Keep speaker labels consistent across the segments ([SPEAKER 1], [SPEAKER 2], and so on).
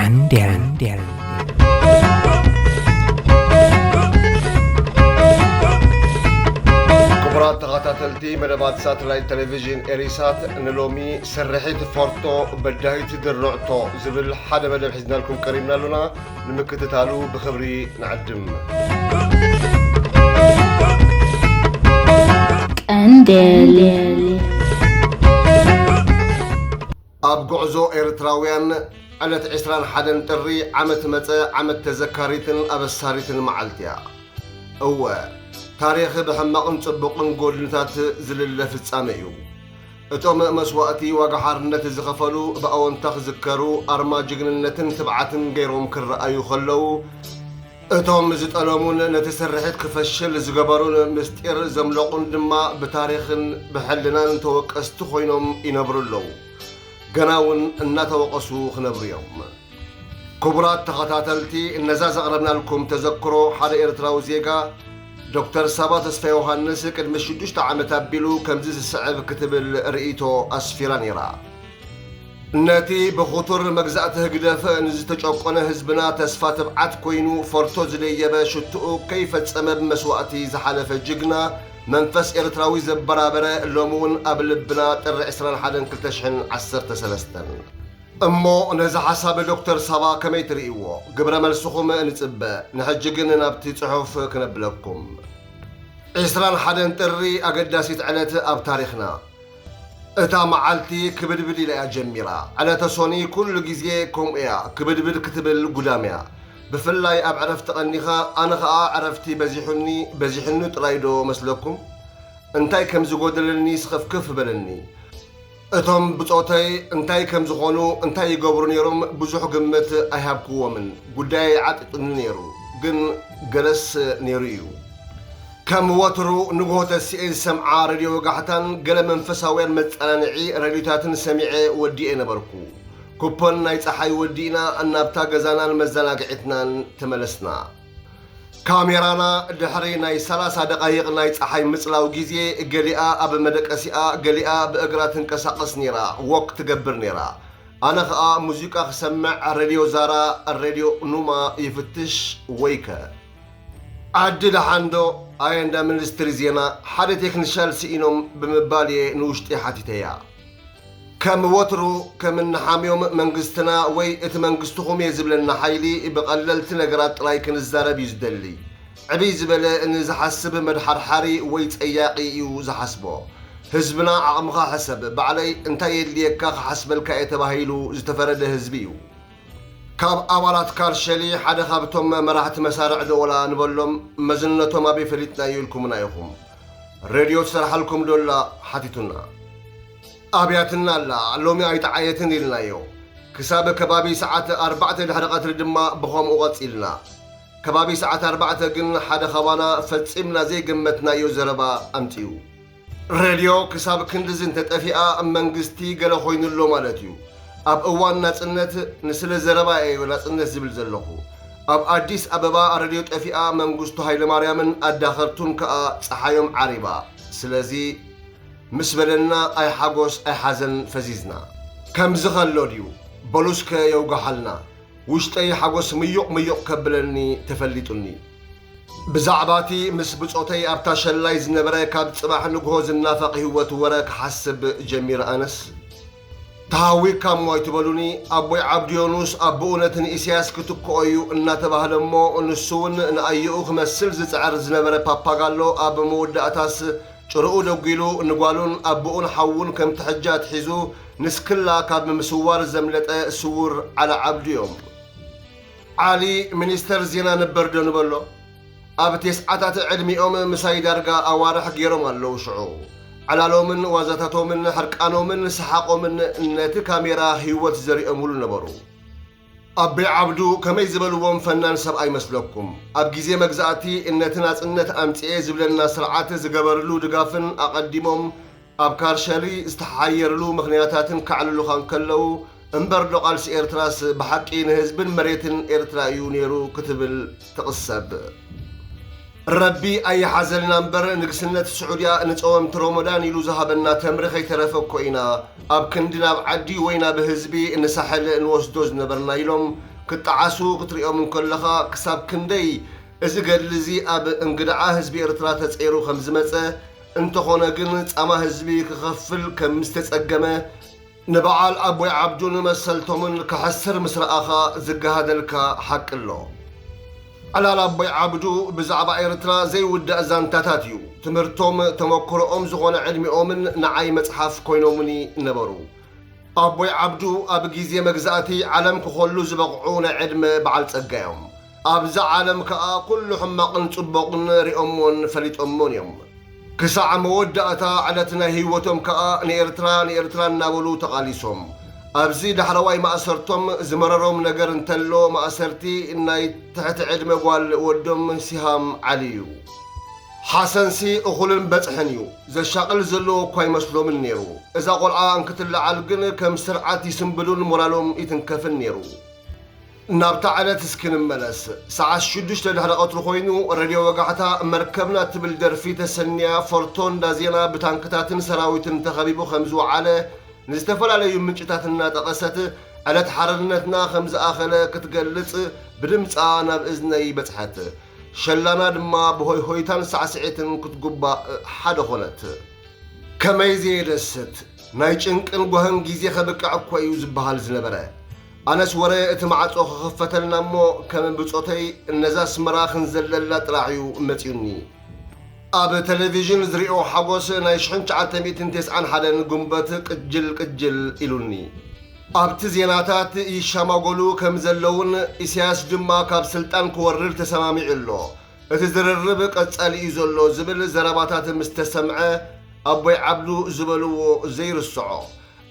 [SPEAKER 1] قندل
[SPEAKER 2] كبرات تغطاتلتي مدبات ساتلايت تلفزيون إريسات نلومي سرحيت فورتو بدايت درعتو زبل حدا مدب حزنا لكم كريمنا لنا نمكتتالو بخبري نعدم
[SPEAKER 1] قندل
[SPEAKER 2] أب قعزو إرتراويان على عسران حدن تري عمت متى عمت تذكاريتن أبساريتن معلتيا هو تاريخ بحماقن صبقن قولنتات زلل فتصاميو اتوم مسواتي وقحارنت زخفلو بأونتخ ذكرو أرما جغننتن تبعتن غيروم كرأيو خلو اتوم زتقلمون نتسرحت كفشل زقبرون مستير زملقون دما بتاريخن بحلنان توقستو خوينوم ينبرلو قناون الناتوقسو خنبريوم كبرات تخطاتلتي النزاز أقربنا لكم تذكروا حدا إرتراو زيقا دكتور سابا تسفى يوهانس قد مشدوش تعمت أبيلو كمزيز السعب كتب الرئيتو أسفيرانيرا ناتي بخطر مجزأته قدافة نزتج أبقنا هزبنا تسفى تبعت كوينو فرطوز ليبا شتؤو كيف تسمى بمسواتي زحالة الجقنا منفس إرتراوي زبرابرة اللومون قبل بنا تر عسران حدا كلتشحن عسر تسلستن أمو نزا حساب دكتور سابا كما يتريقوا قبل ملسخوم نتبا نحجقن نبتي صحف كنبلكم عسران حدا تري أقداسيت علت أب تاريخنا اتا معالتي كبدبدي لا جميرا على تصوني كل جزيه كوم إيا كبدبد كتب القداميا بفلاي أب عرفت أنيخا أنا خا عرفتي بزيحنو ترايدو مسلكم انتاي كم زقودلني سخف كف بلني اتهم بصوتي انتاي كم زخونو انتاي يقبرو نيروم بزوح قمت ايهابكو من قداي عطت نيرو قن قلس نيريو كم وطرو نقوة السئل سمعا راديو وقحتان قل منفساوين متقنانعي راديوتاتن سميعي وديئنا بركو كوبون نايت أحي ودينا أن نبتا قزانا المزلاقعتنا تملسنا كاميرانا دحري ناي 3 دقايق نايت أحي مثلاو جيزي قليئة أب مدك أسيئة قليئة بأقرات انكساقس نيرا وقت قبر نيرا أنا خاء موسيقى خسمع الراديو زارا الراديو نوما يفتش ويكا عدد حاندو آيندا من الاستريزينا حادة تكنشال سئينهم بمبالي نوشتي حاتيتيا كم وطرو كم النحاميوم منقستنا وي ات منقستخم يزبلنا حيلي بقللت نقرات رايكن الزارب يزدلي عبي زبلا ان زحسب مدحر حاري ويت اياقي يو زحسبو هزبنا عقمخا حسب بعلي انتا يلي يكاخ حسب الكاية باهيلو زتفرد هزبيو كاب أولات كارشلي حدا خابتهم مراحت مسارع دولا نبلهم مزنتهم أبي فريتنا يلكم نايخم راديو تسرح لكم دولا حتيتنا أبياتنا لا لومي أي تعايتن إلنا يو كساب كبابي ساعات 4 لحرقات ردما بخوم أغط إلنا كبابي ساعات 4 قن حدا خوانا فتسمنا زي قمتنا يو زربا أمتيو راديو كساب كندزن تتأفئة منقستي قل خوين اللو مالتيو أب أوان ناسنت نسل زربا أيو ناسنت زبل زلخو أب أديس أبابا راديو تأفئة منقستو هاي لماريامن أداخرتون كأ صحايوم عريبا سلازي مسبلنا أي حاجوس أي حزن فزيزنا كم زغل لوديو بلوسك يوقحلنا وشت أي حاجوس ميوق كبلني تفليتني بزعباتي مسبوتي أبتاش اللايز نبريك بتصباح نجهوز النافق هو توراك حسب جمير أنس تهاوي كم ويتبلوني أبوي عبد يونس أبونا إسياس كتوكويو الناتبه لمو نسون نأيوخ مسلز تعرز نبري باباغالو أب مود أتاس شرقو لوغيلو نقوالون أبوون حاون كم تحجات حيزو نسكلا كاب مسوار زملت سور على عبد يوم علي منيستر زينا نبردو نبلو أب 9 علمي مساي دارقا أوارح قيرم اللو شعو على لو من وزاتاتو من حرقانو من سحاقو من نتي كاميرا هيوت زري أمول نبرو أبي عبدو كما يزبلوهم فنان سبعي مسلكم أب جيزي مجزاتي إن تناس إنت أمتئي زبلنا سرعات زقبرلو دقافن أقدمهم أب كارشالي استحيرلو مغنياتاتن كعللو خانكلو انبردو قال سي إرتراس بحقين هزبن مريتن إرترايو نيرو كتب التقصب ربي أي حزن نمبر نقسنة السعودية نتقوم ترمضان يلو زهبنا تمرخي ترفق وإنا أب كندنا بعدي وإنا بهزبي إن سحل نوسدوز نبرنا يلوم ክትዓሱ ክትሪኦም እንከለኻ ክሳብ ክንደይ እዚ ገድሊ ኣብ እንግዳዓ ህዝቢ ኤርትራ ተፀይሩ ከም ዝመፀ እንተኾነ ግን ፃማ ህዝቢ ክኸፍል ከም ዝተፀገመ ንበዓል ኣቦይ ዓብዱን መሰልቶምን ክሐስር ምስ ረኣኻ ዝገሃደልካ ሓቂ ኣሎ ዕላል ኣቦይ ዓብዱ ብዛዕባ ኤርትራ ዘይውዳእ ዛንታታት እዩ ትምህርቶም ተመክሮኦም ዝኾነ ዕድሚኦምን ንዓይ መፅሓፍ ኮይኖምኒ ነበሩ ኣቦይ ዓብዱ ኣብ ግዜ መግዛእቲ ዓለም ክኸሉ ዝበቕዑ ናይ ዕድመ በዓል ፀጋ እዮም ኣብዛ ዓለም ከዓ ኩሉ ሕማቕን ጽቡቕን ሪኦሞን ፈሊጦሞን እዮም ክሳዕ መወዳእታ ዕለት ናይ ህይወቶም ከዓ ንኤርትራ እናበሉ ተቓሊሶም ኣብዚ ዳሕረዋይ ማእሰርቶም ዝመረሮም ነገር እንተሎ ማእሰርቲ ናይ ትሕቲ ዕድመ ጓል ወዶም ሲሃም ዓሊ እዩ ሓሰንሲ እኹልን በፅሕን እዩ ዘሻቕል ዘለዎ እኳ ይመስሎምን ነይሩ እዛ ቆልዓ እንክትለዓል ግን ከም ስርዓት ይስንብሉን ሞራሎም ይትንከፍን ነይሩ ናብታ ዕለት እስክንመለስ ሰዓት 6 ድሕሪ ቀትሪ ኮይኑ ሬድዮ ወጋሕታ መርከብና ትብል ደርፊ ተሰንያ ፎርቶን ዳዜና ብታንክታትን ሰራዊትን ተኸቢቡ ከም ዝወዓለ ንዝተፈላለዩ ምንጭታት እናጠቐሰት ዕለት ሓርነትና ከም ዝኣኸለ ክትገልጽ ብድምፃ ናብ እዝነይ በፅሐት ሸላና ድማ ብሆይ ሆይታን ሳዕስዒትን ክትጉባእ ሓደ ኾነት ከመይ ዘየደስት ናይ ጭንቅን ጓህን ጊዜ ኸብቃዕ እኳ እዩ ዝበሃል ዝነበረ ኣነስ ወረ እቲ ማዕጾ ክኽፈተልና እሞ ከም ብጾተይ እነዛ ስመራ ክንዘለላ ጥራሕ እዩ መጺኡኒ ኣብ ቴሌቪዥን ዝሪኦ ሓጎስ ናይ 1991 ጉንበት ቅጅል ኢሉኒ ኣብቲ ዜናታት ይሻማጎሉ ከም ዘለውን ኢሳያስ ድማ ካብ ስልጣን ክወርድ ተሰማሚዑ ኣሎ እቲ ዝርርብ ቀጻሊ እዩ ዘሎ ዝብል ዘረባታት ምስ ተሰምዐ ኣቦይ ዓብዱ ዝበልዎ ዘይርስዖ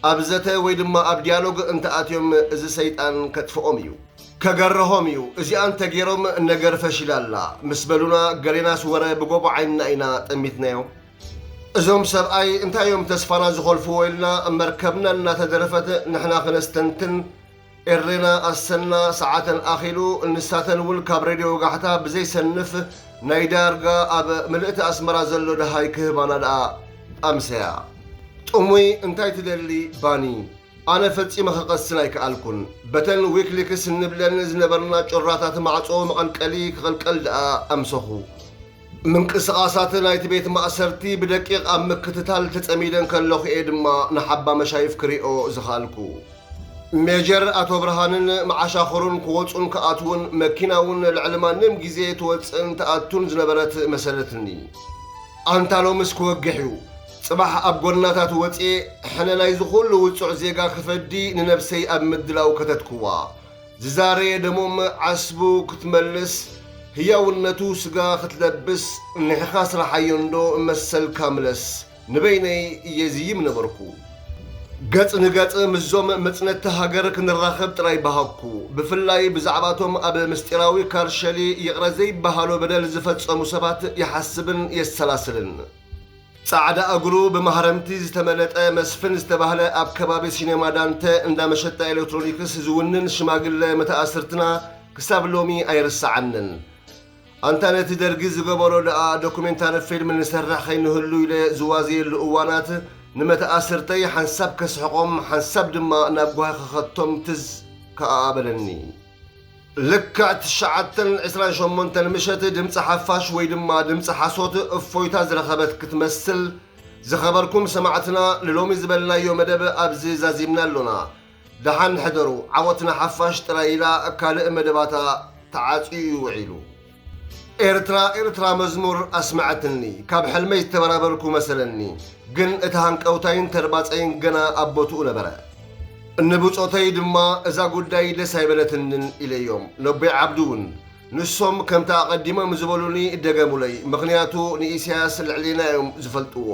[SPEAKER 2] ኣብ ዘተ ወይ ድማ ኣብ ዲያሎግ እንተኣትዮም እዚ ሰይጣን ከጥፍኦም እዩ ከገርሆም እዩ እዚኣን ተገይሮም ነገር ፈሽላላ ምስ በሉና ገሌናስ ወረ ብጎቦ ዓይንና ኢና ጠሚትናዮም እዞም ሰብኣይ እንታዮም ተስፋና ዝኸልፍዎ ኢልና መርከብና እናተደረፈት ንሕና ክነስተንትን ኤሬና ኣሰና ሰዓተን ኣኺሉ እንሳተን እውን ካብ ሬድዮ ወጋሕታ ብዘይሰንፍ ናይ ዳርጋ ኣብ ምልእቲ ኣስመራ ዘሎ ድሃይ ክህባና ደኣ ኣምሰያ ጥሙይ እንታይ ትደሊ ባኒ ኣነ ፈጺመ ክቐስን ኣይከኣልኩን በተን ዊክሊክስ እንብለን ዝነበርና ጮራታት ማዕጾ መቐንቀሊ ክቕልቀል ደኣ ኣምሰኹ ምንቅስቓሳት ናይቲ ቤት ማእሰርቲ ብደቂቕ ኣብ ምክትታል ተጸሚደን ከለኹ እየ ድማ ንሓባ መሻይፍ ክሪኦ ዝኽኣልኩ ሜጀር ኣቶ ብርሃንን መዓሻኽሩን ክወፁን ክኣትውን መኪና እውን ልዕሊ ማንም ግዜ ትወፅን ተኣቱን ዝነበረት መሰለትኒ ኣንታሎምስ ክወግሕ እዩ ጽባሕ ኣብ ጐናታት ወፂ ሕነ ናይ ዝኹሉ ውፁዕ ዜጋ ክፈዲ ንነብሰይ ኣብ ምድላው ከተትክዋ ዝዛረየ ደሞም ዓስቡ ክትመልስ ህያውነቱ ስጋ ክትለብስ ንሕኻ ስራሓዮንዶ መሰልካ ምለስ ንበይነይ እየዝይም ነበርኩ ገጽ ንገጽ ምዞም መጽነቲ ሃገር ክንራኸብ ጥራይ ባሃኩ ብፍላይ ብዛዕባቶም ኣብ ምስጢራዊ ካርሸሊ ይቕረ ዘይበሃሎ በደል ዝፈጸሙ ሰባት ይሓስብን የሰላስልን ጻዕዳ እግሩ ብማህረምቲ ዝተመለጠ መስፍን ዝተባህለ ኣብ ከባቢ ሲኔማ ዳንተ እንዳመሸጣ ኤሌክትሮኒክስ ዝውንን ሽማግለ መተኣስርትና ክሳብ ሎሚ ኣይርስዓንን ኣንታ ነቲ ደርጊ ዝገበሮ ደኣ ዶኩሜንታሪ ፊልም ንሰርሕ ኸይንህሉ ኢለ ዝዋዝየሉ እዋናት ንመተኣስርተይ ሓንሳብ ከስሕቖም ሓንሳብ ድማ ናብ ጓሂ ክኸቶም ትዝ ከኣበለኒ ልክዕ 928 ምሸት ድምፂ ሓፋሽ ወይ ድማ ድምፂ ሓሶት እፎይታ ዝረኸበት ክትመስል ዝኸበርኩም ሰማዕትና ንሎሚ ዝበልናዮ መደብ ኣብዚ ዛዚምና ኣሎና ደሓን ሕደሩ ዓወትና ሓፋሽ ጥራይላ ካልእ መደባታ ተዓፅዩ ውዒሉ ኤርትራ መዝሙር ኣስማዕትኒ ካብ ሕልመይ ዝተበራበርኩ መሰለኒ ግን እቲ ሃንቀውታይን ተርባፀይን ገና ኣቦትኡ ነበረ እንብጾተይ ድማ እዛ ጉዳይ ደስ ኣይበለትንን ኢለዮም ለቦይ ዓብዱውን ንሶም ከምታ ኣቐዲሞም ዝበሉኒ ደገሙለይ ምኽንያቱ ንኢሳያስ ልዕሊና እዮም ዝፈልጥዎ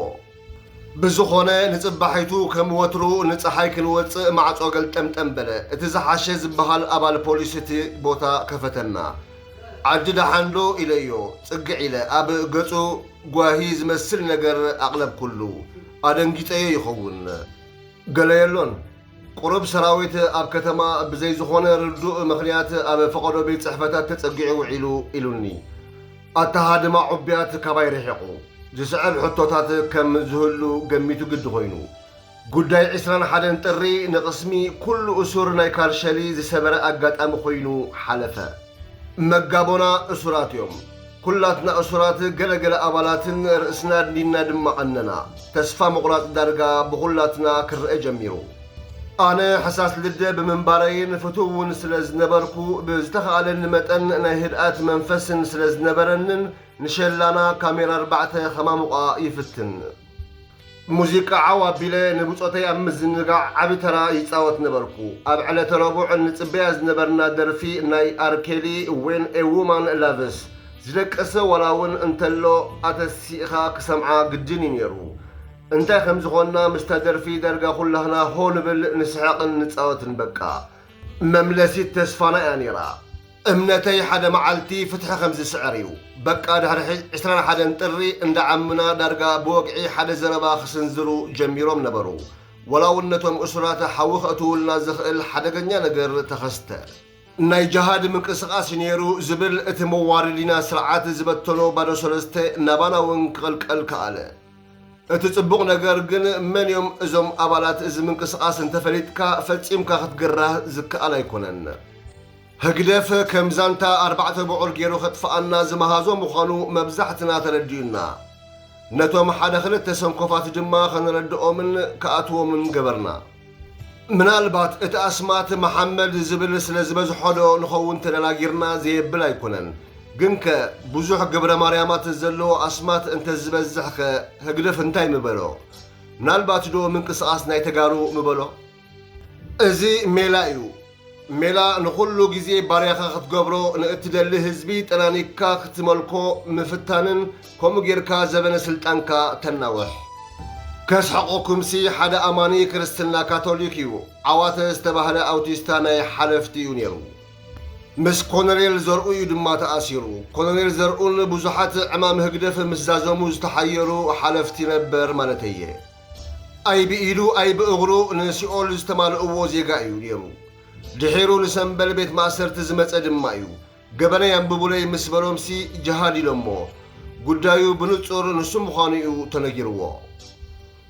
[SPEAKER 2] ብዝኾነ ንጽባሒቱ ከም ወትሩ ንፀሓይ ክንወፅእ ማዕጾ ገልጠምጠም በለ እቲ ዝሓሸ ዝበሃል ኣባል ፖሊስ እቲ ቦታ ከፈተና ዓዲ ደሓንዶ ኢለዮ ጽግዕ ኢለ ኣብ ገጹ ጓሂ ዝመስል ነገር ኣቕለብ ኩሉ ኣደንጊፀዮ ይኸውን ገለየሎን ቁሩብ ሰራዊት ኣብ ከተማ ብዘይ ዝኾነ ርዱእ ምኽንያት ኣብ ፈቐዶ ቤት ጽሕፈታት ተጸጊዑ ውዒሉ ኢሉኒ ኣተሃድማ ዑብያት ካባይ ርሒቑ ዝስዕብ ሕቶታት ከም ዝህሉ ገሚቱ ግዲ ኮይኑ ጉዳይ 21 ጥሪ ንቕስሚ ኩሉ እሱር ናይ ካልሸሊ ዝሰበረ ኣጋጣሚ ኮይኑ ሓለፈ መጋቦና እሱራት እዮም ኩላትና እሱራት ገለገለ ኣባላትን ርእስና ድኒና ድማ ቀነና ተስፋ መቁራጽ ዳርጋ ብኹላትና ክርአ ጀሚሩ ኣነ ሓሳስ ልደ ብምንባረይን ፍቱውን ስለ ዝነበርኩ ብዝተኸኣለኒ መጠን ናይ ህድኣት መንፈስን ስለ ዝነበረንን ንሸላና ካሜራ 4 ኸማሙቓ ይፍትን ሙዚቃ ዓዋቢለ ንብፆተይ ኣብ ምዝንጋዕ ዓብዪ ተራ ይፃወት ነበርኩ ኣብ ዕለተ ረቡዕ ንፅበያ ዝነበርና ደርፊ ናይ ኣርኬሊ ዌን ኤ ውማን ላቭስ ዝደቀሰ ወላውን እንተሎ ኣተሲእኻ ክሰምዓ ግድን እዩ ነይሩ እንታይ ከም ዝኾንና ምስታ ደርፊ ዳርጋ ኩላህና ሆ ንብል ንስሕቕን ንፃወትን በቃ መምለሲት ተስፋና እያ ነይራ እምነተይ ሓደ መዓልቲ ፍትሒ ከም ዝስዕር እዩ በቃ ድሕሪ 21 ጥሪ እንዳ ዓምና ዳርጋ ብወግዒ ሓደ ዘረባ ክስንዝሩ ጀሚሮም ነበሩ ወላውነቶም እሱራት ሓዊ ከእትውልና ዝኽእል ሓደገኛ ነገር ተኸስተ ናይ ጀሃድ ምንቅስቓስ ነይሩ ዝብል እቲ መዋርዲና ስርዓት ዝበተኖ ባዶ ሰለስተ ናባና እውን ክቕልቀል ከኣለ እቲ ጽቡቕ ነገር ግን መን እዮም እዞም ኣባላት እዚ ምንቅስቓስ እንተፈሊጥካ ፈጺምካ ክትግራህ ዝከኣል ኣይኮነን ህግደፍ ከም ዛንታ 4 ብዑር ገይሩ ኸጥፍኣና ዝመሃዞ ምዃኑ መብዛሕትና ተረዲዩና ነቶም ሓደ ክልተ ሰንኮፋት ድማ ከንረድኦምን ከኣትዎምን ገበርና ምናልባት እቲ ኣስማት መሐመድ ዝብል ስለ ዝበዝሖዶ ንኸውን ተደናጊርና ዘየብል ኣይኮነን ግን ከ ብዙሕ ግብረ ማርያማት ዘለዎ ኣስማት እንተዝበዝሕ ከ ህግደፍ እንታይ ምበሎ ምናልባት ዶ ምንቅስቓስ ናይ ተጋሩ ምበሎ እዚ ሜላ እዩ ሜላ ንኹሉ ጊዜ ባርያኻ ክትገብሮ ንእትደሊ ህዝቢ ጠናኒካ ክትመልኮ ምፍታንን ከምኡ ጌርካ ዘበነ ስልጣንካ ተናውሕ ከስሐቆኩምሲ ሓደ ኣማኒ ክርስትና ካቶሊክ እዩ ዓዋተ ዝተባህለ ኣውቲስታ ናይ ሓለፍቲ እዩ ነይሩ ምስ ኮሎኔል ዘርኡ እዩ ድማ ተኣሲሩ ኮሎኔል ዘርኡን ብዙሓት ዕማም ህግደፍ ምስዛዘሙ ዝተሓየሩ ሓለፍቲ ነበር ማለት እየ ኣይ ብኢዱ ኣይ ብእግሩ ንሲኦል ዝተማልእዎ ዜጋ እዩ ነይሩ ድሒሩ ንሰንበል ቤት ማእሰርቲ ዝመፀ ድማ እዩ ገበነ ያንብቡለይ ምስ በሎምሲ ጀሃድ ኢሎሞ ጉዳዩ ብንጹር ንሱ ምዃኑ እዩ ተነጊርዎ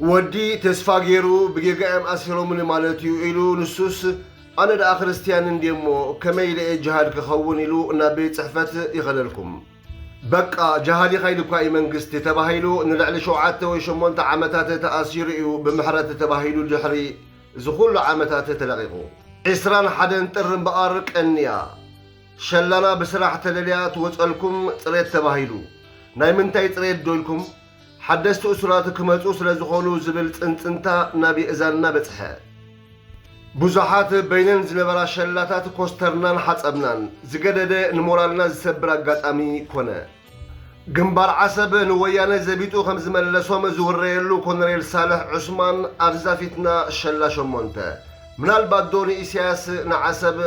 [SPEAKER 2] ወዲ ተስፋ ገይሩ ብጌጋኦም ኣሲሮምን ማለት እዩ ኢሉ ንሱስ ኣነ ደኣ ክርስቲያን እንዲሞ ከመይ ኢለ ጀሃድ ክኸውን ኢሉ ናብ ቤት ጽሕፈት ይኸለልኩም በቃ ጀሃድ ይኸይድ እኳ እዩ መንግስቲ ተባሂሉ ንልዕሊ 7 ወይ 8 ዓመታት ተኣሲሩ እዩ ብምሕረት ተባሂሉ ድሕሪ ዝኹሉ ዓመታት ተለቂቑ 21 ጥር እምበኣር ቀንያ ሸላና ብስራሕ ተደልያ ትወፀልኩም ፅሬት ተባሂሉ ናይ ምንታይ ፅሬት ዶልኩም ሓደስቲ እሱራት ክመፁ ስለ ዝኾኑ ዝብል ፅንፅንታ ናብ እዛንና በፅሐ ብዙሓት በይነን ዝነበራ ሸላታት ኮስተርናን ሓፀብናን ዝገደደ ንሞራልና ዝሰብር ኣጋጣሚ ኮነ ግንባር ዓሰብ ንወያነ ዘቢጡ ከም ዝመለሶም ዝውረየሉ ኮሎኔል ሳልሕ ዑስማን ኣብዛ ፊትና ሸላ 8 ምናልባት ዶኒ ኢሳያስ ንዓሰብ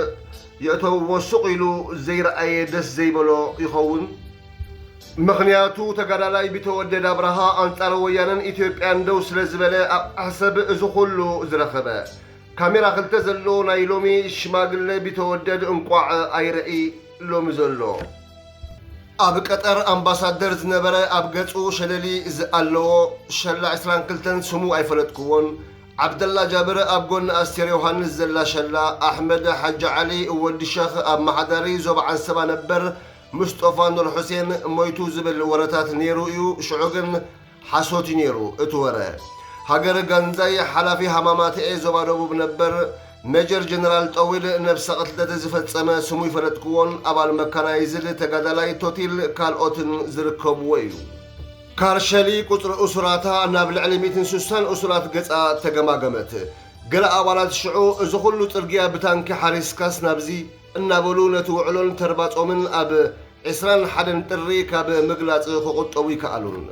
[SPEAKER 2] የእተውዎ ሱቕ ኢሉ ዘይረኣየ ደስ ዘይበሎ ይኸውን ምኽንያቱ ተጋዳላይ ቢተወደድ ኣብርሃ ኣንጻር ወያነን ኢትዮጵያን ደው ስለ ዝበለ ኣብ ዓሰብ እዚ ኩሉ ዝረኸበ ካሜራ ክልተ ዘሎ ናይ ሎሚ ሽማግለ ቢተወደድ እንቋዕ ኣይረኢ ሎሚ ዘሎ ኣብ ቀጠር ኣምባሳደር ዝነበረ ኣብ ገጹ ሸለሊ ኣለዎ ሸላ 22 ስሙ ኣይፈለጥክዎን عبدالله جابر أبقون أستير يوحنس زلا شلا أحمد حج علي ودي الشيخ أب محضري زوب عن سبا نبر مصطفى نور حسين مويتو زبل ورتات نيرو يو شعوغن حسوتي نيرو اتورا هاجر غنزاي حلافي همامات اي زوبا ربوب نبر ميجر جنرال طويل نفس قتلت زفت سما سموي فلتكون أبال مكانايزل تقادلاي توتيل كالوتن زركب ويو كارشلي قطر أسراتا نابل علميتن سوسان أسرات قطع تقماقمت قلع أولاد شعو زخلو ترقيا بتانك حارسكاس نابزي النابلون توعلون تربات أمن أب عسران حدن تريك أب مقلات خقطوي كألون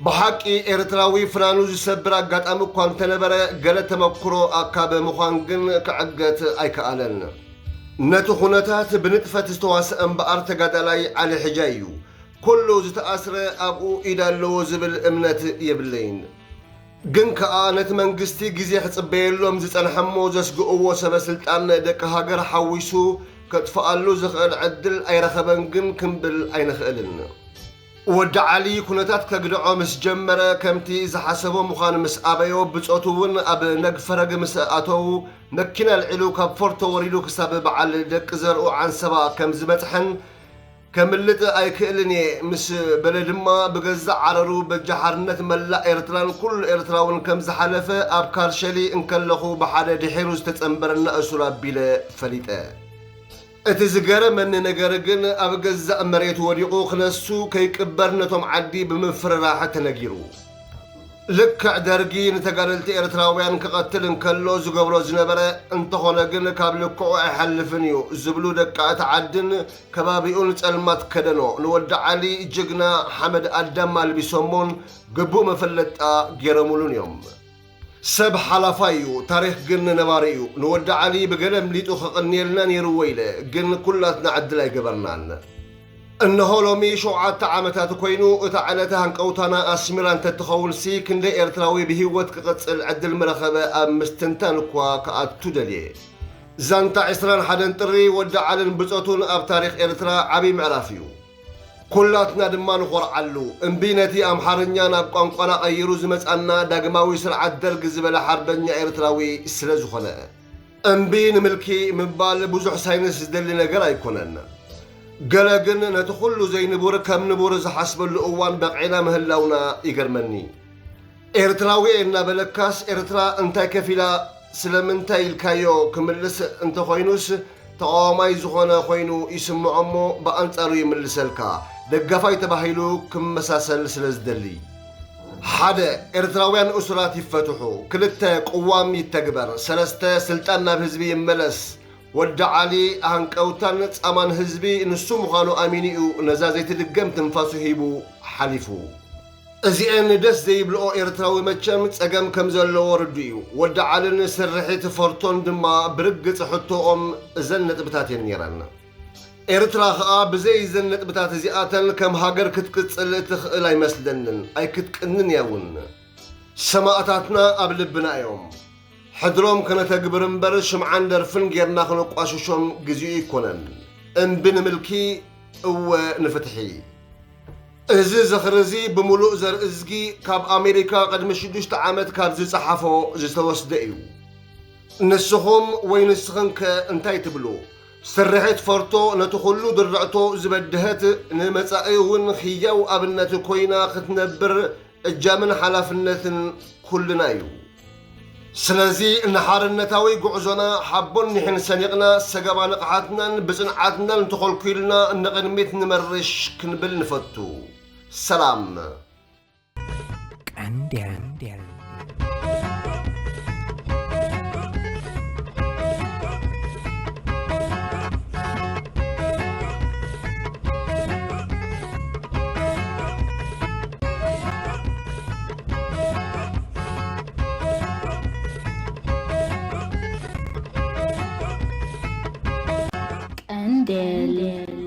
[SPEAKER 2] بحقي إرتراوي فرانوز سبرا قد أمكوان تنبرا قلت مبكرو أكاب مخانقن كعقات أي كألن نتو خونتات بنتفت استواس أنبار تقادلاي على حجايو كله زتأثر أبو إذا لو زبل إمنت يبلين جنك آنت منجستي جزيح تبيلهم زت أنا حموزس جوا سبسلتان دك هاجر حويسو كتفعلوا زخ العدل أي رخبن جن كمبل أي نخلنا ወዲ ዓሊ ኩነታት ከግድዖ ምስ ጀመረ ከምቲ ዝሓሰቦ ምዃኑ ምስ ኣበዮ ብፆቱ እውን ኣብ ነግፈረግ ምስ ኣተው መኪና ልዒሉ ካብ ፎርቶ ወሪዱ ክሳብ በዓል ደቂ ዘርኡ ዓንሰባ ከም ዝበፅሐን ከምልጥ ኣይክእልን እየ ምስ በለ ድማ ብገዛእ ዓረሩ በጃሓርነት መላእ ኤርትራን ኩሉ ኤርትራውን ከም ዝሓለፈ ኣብ ካልሸሊ እንከለኹ ብሓደ ድሒሩ ዝተፀንበረና እሱር ኣቢለ ፈሊጠ እቲ ዝገረመኒ ነገር ግን ኣብ ገዛእ መሬት ወዲቑ ክነሱ ከይቅበር ነቶም ዓዲ ብምፍርራሕ ተነጊሩ ልክዕ ደርጊ ንተጋደልቲ ኤርትራውያን ክቐትል እንከሎ ዝገብሮ ዝነበረ እንተኾነ ግን ካብ ልክዑ ኣይሓልፍን እዩ ዝብሉ ደቃእቲ ዓድን ከባቢኡን ጸልማት ከደኖ ንወዲ ዓሊ ጅግና ሓመድ ኣዳም ኣልቢሶሞን ግቡእ መፈለጣ ገይረሙሉን እዮም ሰብ ሓላፋ እዩ ታሪክ ግን ነባሪ እዩ ንወዲ ዓሊ ብገለም ሊጡ ክቕንየልና ነይሩዎ ኢለ ግን ኩላትና ዕድል ኣይገበርናን እነሆ ሎሚ 7 ዓመታት ኮይኑ እታ ዓለተ ሃንቀውታና ኣስሚራ እንተትኸውንሲ ክንደይ ኤርትራዊ ብሂወት ክቕፅል ዕድል ምረኸበ ኣብ ምስትንታን እኳ ከኣቱ ደልየ ዛንታ 21 ጥሪ ወዲ ዓልን ብፆቱን ኣብ ታሪክ ኤርትራ ዓብይ ምዕራፍ እዩ ኩላትና ድማ ንኾርዓሉ እምቢ ነቲ ኣምሓርኛ ናብ ቋንቋና ቀይሩ ዝመፃና ዳግማዊ ስርዓት ደርግ ዝበለ ሓርበኛ ኤርትራዊ ስለ ዝኾነ እምቢ ንምልኪ ምባል ብዙሕ ሳይንስ ዝደሊ ነገር ኣይኮነን ገለ ግን ነቲ ኩሉ ዘይንቡር ከም ንቡር ዝሓስበሉ እዋን በቂዕና ምህላውና ይገርመኒ ኤርትራዊ እናበለካስ ኤርትራ እንታይ ከፊላ ስለምንታይ ኢልካዮ ክምልስ እንተኾይኑስ ተቃዋማይ ዝኾነ ኮይኑ ይስምዖሞ ብኣንጻሩ ይምልሰልካ ደጋፋይ ተባሂሉ ክመሳሰል ስለ ዝደሊ ሓደ ኤርትራውያን እሱራት ይፈትሑ ክልተ ቅዋም ይተግበር ሰለስተ ስልጣን ናብ ህዝቢ ይመለስ ወዲ ዓሊ ሃንቀውታን ፃማን ህዝቢ ንሱ ምዃኑ ኣሚኒኡ ነዛ ዘይትድገም ትንፋሱ ሂቡ ሓሊፉ እዚአን ደስ ዘይብልኦ ኤርትራዊ መቸም ፀገም ከም ዘለዎ ርዱ እዩ ወዲ ዓልን ስርሒት ፈርቶን ድማ ብርግፅ ሕቶኦም እዘን ነጥብታት እየን ነይረን ኤርትራ ከዓ ብዘይ እዘን ነጥብታት እዚኣተን ከም ሃገር ክትቅፅል ትኽእል ኣይመስለንን ኣይክትቅንን እያውን ሰማእታትና ኣብ ልብና እዮም ሕድሮም ከነተግብር እምበር ሽምዓን ደርፍን ጌርና ክንቋሽሾም ግዚኡ ይኮነን እምቢ ንምልኪ እወ ንፍትሒ እዚ ዝኽርዚ ብምሉእ ዘርእዝጊ ካብ ኣሜሪካ ቅድሚ 6 ዓመት ካብ ዝፀሓፎ ዝተወስደ እዩ ንስኹም ወይ ንስኽንከ እንታይ ትብሉ ስርሒት ፈርቶ ነቲ ኩሉ ድርዕቶ ዝበድሀት ንመጻኢ እውን ህያው ኣብነት ኮይና ክትነብር እጃምን ሓላፍነትን ኩልና እዩ ስለዚ ንሓርነታዊ ጉዕዞና ሓቦን ኒሕን ሰኒቕና ሰገባ ንቕሓትናን ብፅንዓትናን እንተኸልኩልና ንቕድሚት ንመርሽ ክንብል ንፈቱ ሰላም
[SPEAKER 1] ቀንዴል ቀንዴል